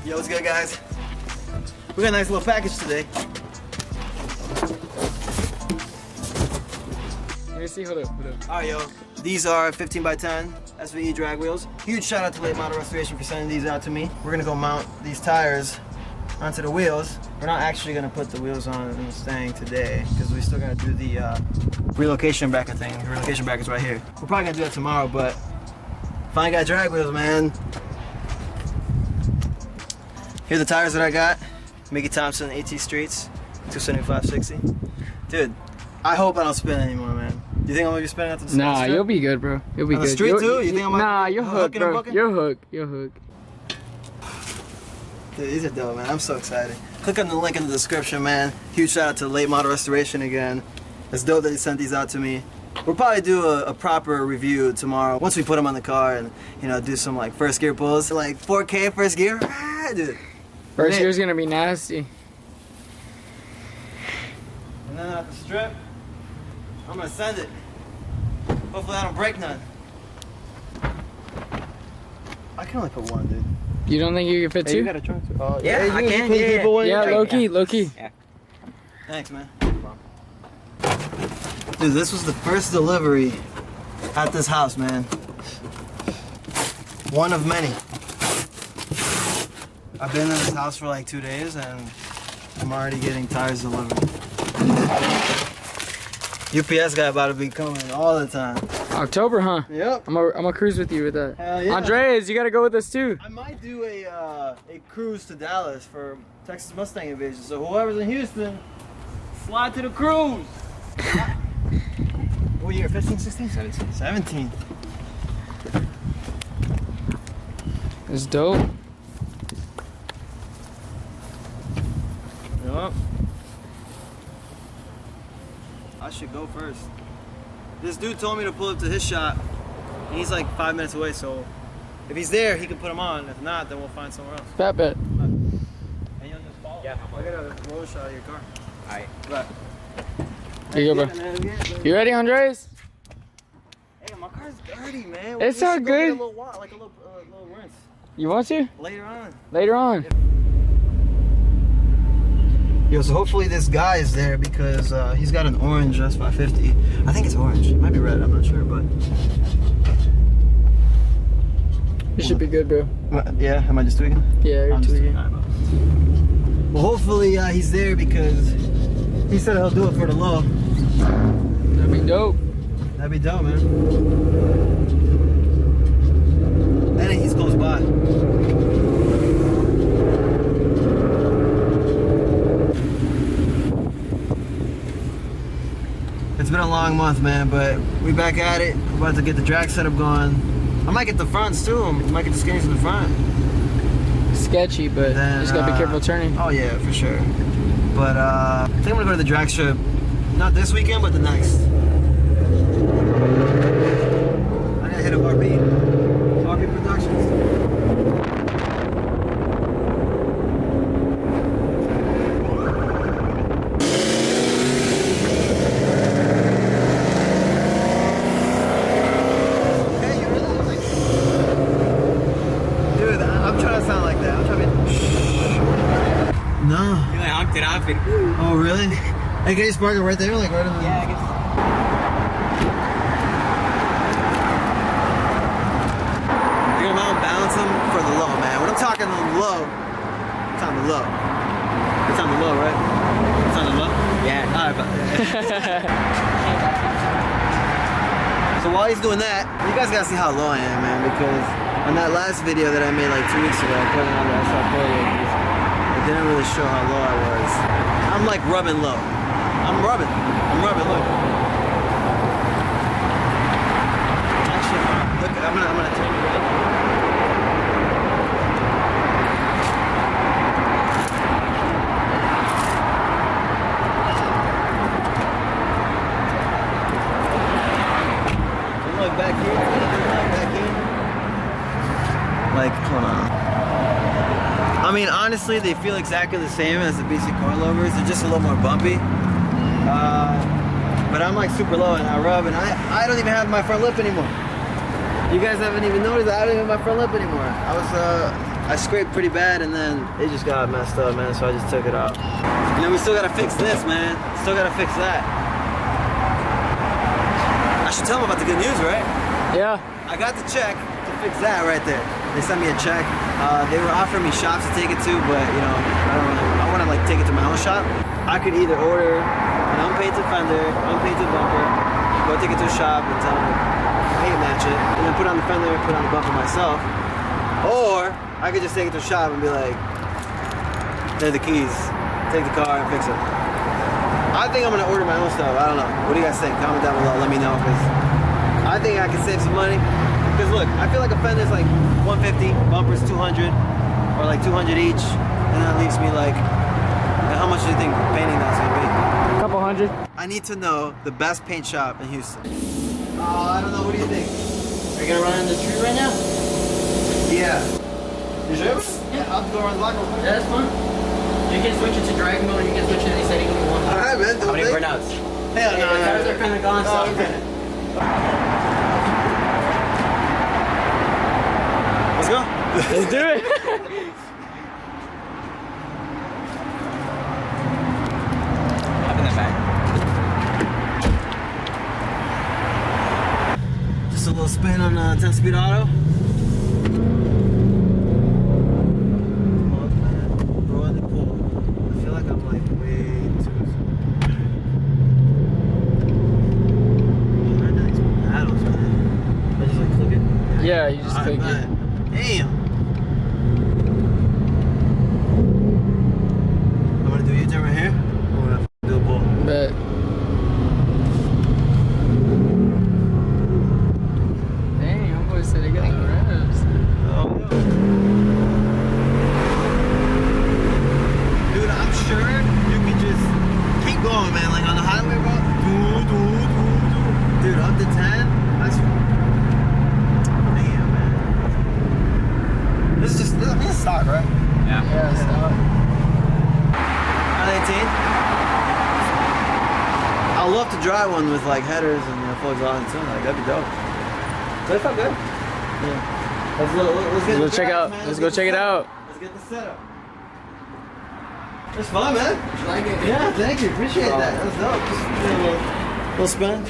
Yo, what's good, guys? We got a nice little package today. Let me see, hold up. Alright, yo. These are 15 by 10 SVE drag wheels. Huge shout out to Late Model Restoration for sending these out to me. We're gonna go mount these tires onto the wheels. We're not actually gonna put the wheels on the Mustang today because we still gotta do the relocation bracket thing. The relocation bracket's right here. We're probably gonna do that tomorrow, but finally got drag wheels, man. Here are the tires that I got. Mickey Thompson, AT Streets, 275/60. Dude, I hope I don't spin anymore, man. You think I'm gonna be spinning out the street? Nah, you'll be good, bro. You'll be on good. The street too? You think I'm Nah, you're hooked, bro. You're hooked. Dude, these are dope, man. I'm so excited. Click on the link in the description, man. Huge shout out to Late Model Restoration again. It's dope that they sent these out to me. We'll probably do a proper review tomorrow once we put them on the car and, you know, do some like first gear pulls. Like 4K first gear. Ah, dude. First gear's gonna be nasty. And then at the strip, I'm gonna send it. Hopefully I don't break none. I can only put one, dude. You don't think you can fit Hey, two? you got a trunk too? Oh, Yeah, I can. Yeah, low key. Yeah. Thanks, man. Dude, this was the first delivery at this house, man. One of many. I've been in this house for like 2 days and I'm already getting tires delivered. UPS guy about to be coming all the time. October, huh? Yep. I'm gonna cruise with you with that. Hell yeah. Andreas, you gotta go with us too. I might do a cruise to Dallas for Texas Mustang Invasion. So whoever's in Houston, slide to the cruise. What year? 15, 16? 17. 17. It's dope. Yup. I should go first. This dude told me to pull up to his shop. And he's like 5 minutes away, so if he's there, he can put them on. If not, then we'll find somewhere else. Fat bet. And you'll just follow. Yeah. I got a roll shot of your car. Alright. Right. Here you go, bro. You ready, Andres? Hey, my car's dirty, man. It's all good. A little like a little rinse. You want to? Later on. Later on. Yo, so hopefully this guy is there because he's got an orange S550. I think it's orange. It might be red. I'm not sure, but. You should be good, bro. What, yeah, am I just tweaking? Yeah, you're tweaking. Well, hopefully he's there because he said he'll do it for the low. That'd be dope. That'd be dope, man. And he's close by. It's been a long month, man, but we back at it. We're about to get the drag setup going. I might get the fronts too. I might get the skinnies in the front. Sketchy, but Then, just gotta be careful turning. Oh yeah, for sure. But I think I'm gonna go to the drag strip, not this weekend, but the next. I gotta hit up RP Productions. No. You like honked it off and Oh really? Hey, can you spark it right there? Like right in the... yeah, I guess. You're gonna mount balance them for the low, man. When I'm talking the low, it's on the low. It's on the low, right? It's on the low? Yeah. Alright, but... So while he's doing that, you guys gotta see how low I am, man, because on that last video that I made like 2 weeks ago, I put it on the SR didn't really show how low I was. I'm like rubbing low. I'm rubbing, look. Actually, look, I'm gonna turn it right. And look back here, like, hold on. I mean, honestly, they feel exactly the same as the BC coilovers. They're just a little more bumpy. But I'm like super low and I rub and I don't even have my front lip anymore. You guys haven't even noticed that I don't even have my front lip anymore. I was I scraped pretty bad, and then it just got messed up, man. So I just took it off. And then we still gotta fix this, man. Still gotta fix that. I should tell them about the good news, right? Yeah. I got the check to fix that right there. They sent me a check. They were offering me shops to take it to, but you know, I want to like take it to my own shop. I could either order an unpainted fender, unpainted bumper, go take it to a shop and tell them paint match it, and then put on the fender, put on the bumper myself. Or I could just take it to a shop and be like, "They're the keys. Take the car and fix it." I think I'm gonna order my own stuff. I don't know. What do you guys think? Comment down below. Let me know, because I think I can save some money. Because look, I feel like a fender's like 150, bumpers 200, or like 200 each, and that leaves me like, how much do you think painting that's gonna be? A couple hundred. I need to know the best paint shop in Houston. I don't know. What do you think? Are you gonna run in the tree right now? Yeah. You sure? Yeah, I'll go around the block real quick. Yeah, that's fine. You can switch it to drag mode, you can switch it to any setting you want. Alright, man. How many burnouts? Hell no, The tires are kind of gone, so. okay. Let's go. Let's do it. Hop in the back. Just a little spin on 10-speed auto. Throw in the pool. I feel like I'm like way too. Where are these paddles, man? I just like click it. Yeah, you just click it. Damn. I'm gonna do a U-turn right here. I'm gonna do a pull. Bet. Dang, I'm going to say they got the revs. Oh, yeah. Dude, I'm sure you can just keep going, man. Like on the highway, bro. Dude, up to 10. That's. Damn, man. This is just. This is stock, right? Yeah. Yeah, stop. On 18. I'd love to drive one with like headers and full exhaust too. Like that'd be dope. But it felt good. Yeah. Let's get Let's the check drive, out. man. Let's go check it out. Let's get the setup. It's fun, man. Did you like it? Yeah, thank you. Appreciate that. That was dope. Just a little spin.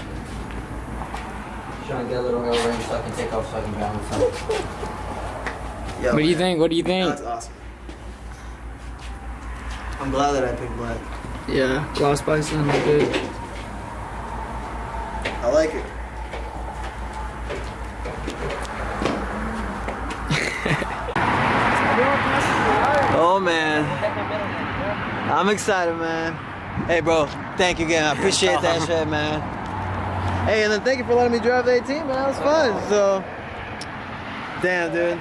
Trying to get a little oil range so I can take off so I can balance out. Yo, What do you man. think? What do you think? That's awesome. I'm glad that I picked black. Yeah, gloss bison look good. I like it. Oh man, I'm excited, man. Hey, bro, thank you again. I appreciate that shit, man. Hey, and then thank you for letting me drive the 18, man. That was fun. So, damn, dude.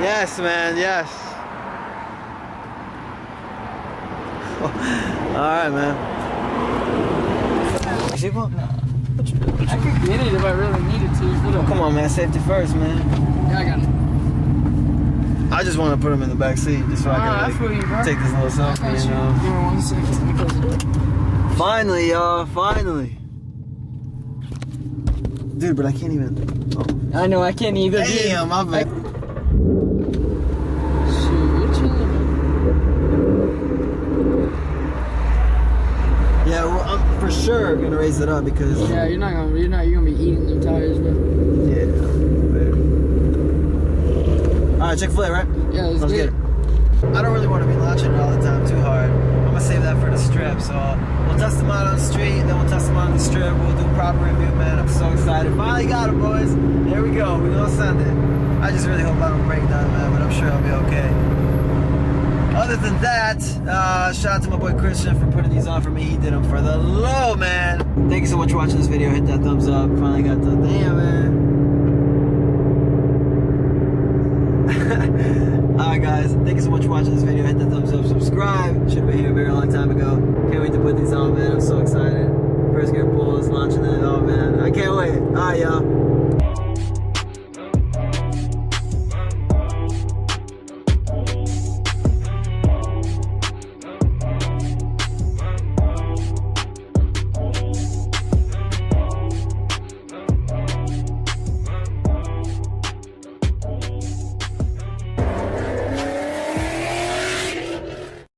Yes, man. Yes. All right, man. You see, bro? I could get it if I really needed to. Come on, man. Safety first, man. Yeah, I got it. I just want to put him in the back seat just so I I can feel you, bro. like, take this little selfie, you know. Give me 1 second. Let me close the door. Finally, y'all. Finally. Dude, but I can't even. Oh. I know, I can't either. Damn, my bad. Shoot, you're chilling, man. Yeah, well, I'm for sure gonna raise it up because. Yeah, you're gonna be eating them tires, bro. Yeah. All right, Chick-fil-A, right? Yeah, let's get it. I don't really want to be launching it all the time too hard. I'm gonna save that for the strip. So we'll test them out on the street, then we'll test them on the strip. We'll do a proper review, man. I'm so excited. Finally got it, boys. There we go. We're gonna send it. I just really hope I don't break down, man, but I'm sure I'll be okay. Other than that, shout out to my boy Christian for putting these on for me. He did them for the low, man. Thank you so much for watching this video. Hit that thumbs up. Finally got the damn, man. Alright guys, thank you so much for watching this video. Hit that thumbs up, subscribe. Should have been here a very long time ago. Can't wait to put these on, man. I'm so excited. First gear pulls, launching it. Oh man, I can't wait. Alright, y'all.